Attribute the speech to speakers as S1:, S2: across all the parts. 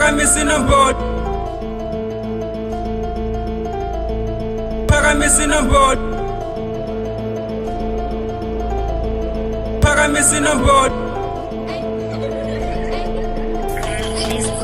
S1: ngiphakamisa inombolo, phakamisa inombolo, phakamisa inombolo,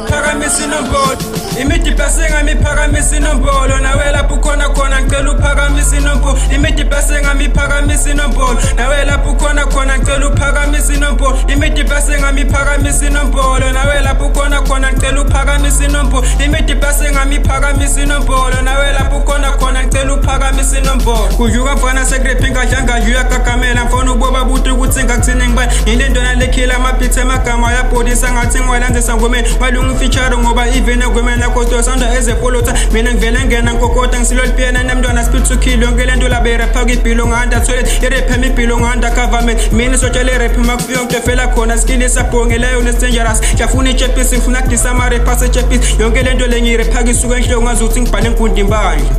S1: phakamisa inombolo. Imidibase ngami phakamisa inombolo, nawe lapho khona ngicela uphakamisa inombolo. Imidibase ngami phakamisa inombolo, nawe lapho khona ngicela uphakamisa inombolo. Imidibase ngami phakamisa inombolo, nawe lapho khona ngicela uphakamisa inombolo. Imidibase ngami phakamisa inombolo, nawe lapho khona ngicela uphakamisa inombolo. Kujuka mfana secret ngadlanga juya kakamela mfana uboba buti ukuthi ngakuthini ngibani ngilendona lekhila amabhithi amagama yabhodisa ngathi ngwalanze sangomeni malungu feature ngoba even egwemeni kodwa sanda ezepolota mina ngivele ngena nkokota ngisilolipiyana nemntwana speed to kill yonke lento labe rap ibhilo nganda toilet irap ibhilo nganda government mina sotshele rap makufika ngitefela khona skill esabhongeleyo nedangerous ngiyafuna ichepisi ngifuna ukudisa ama rap asechepisi yonke lento lengirap isuka enhloko ngazuthi ngibhale nkunda imbandla.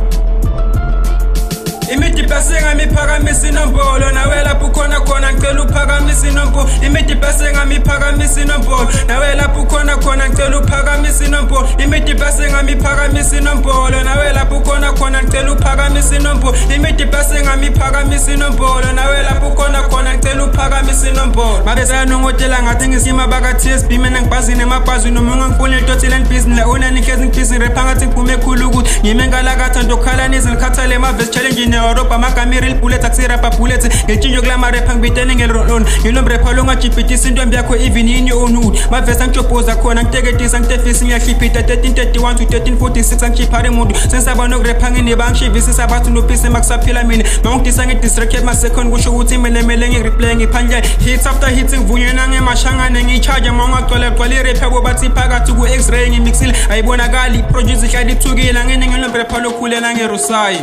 S1: Imidibase ngami phakamisa inombolo, nawe lapho khona ngicela uphakamisa inombolo. Imidibase ngami phakamisa inombolo, nawe lapho khona ngicela uphakamisa inombolo. Imidibase ngami phakamisa inombolo, nawe lapho khona ngicela uphakamisa inombolo. Imidibase ngami phakamisa inombolo, nawe lapho khona ngicela uphakamisa inombolo. Mabesaya nongotela ngathi ngisima baka TSB mina ngibhazini emabhazi noma ngangifuna itotile business la ona nikezi ngibhizi rap ngathi ngiphume ekhulu ukuthi ngime ngalakatha ndokhalaniza ngikhathale ama-verse challenge Europa makamiri bullet akusirapa bullets ngitshintsho kulama rap ngibitene ngelron ngilomrapha longajibhitisa intombi yakho even in your own hood mavesa ngijobhoza khona ngiteketisa ngitefisa ngiyahlipita 1331 to 1346 angichiphare umuntu sensaba nokurapha ngineba ngishivisa abathu nophisa makusaphila mina mangidisa ngidistract ma second kusho ukuthi imele ngireplay ngiphandle hits after hits ngivunyena ngemashangane ngicharge mangagcwala rap yabo bathi phakathi ku X-ray ngimixile ayibonakali produce ihlala ithukile ngene ngilomrapha lokhulela ngerusayi.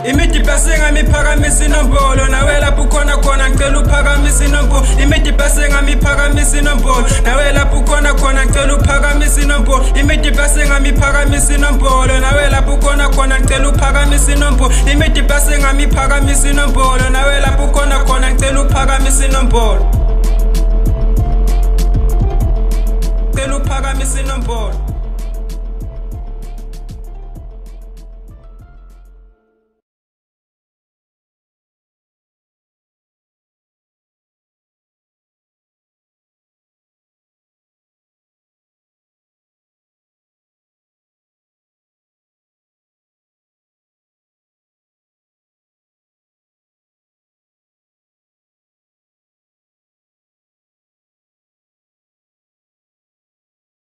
S1: Imidibase ngami phakamisa inombolo, nawe lapho khona ngicela uphakamisa inombolo. Imidibase ngami phakamisa inombolo, nawe lapho khona ngicela uphakamisa inombolo. Imidibase ngami phakamisa inombolo, nawe lapho khona ngicela uphakamisa inombolo. Imidibase ngami phakamisa inombolo, nawe lapho khona ngicela uphakamisa inombolo. Ngicela uphakamisa inombolo.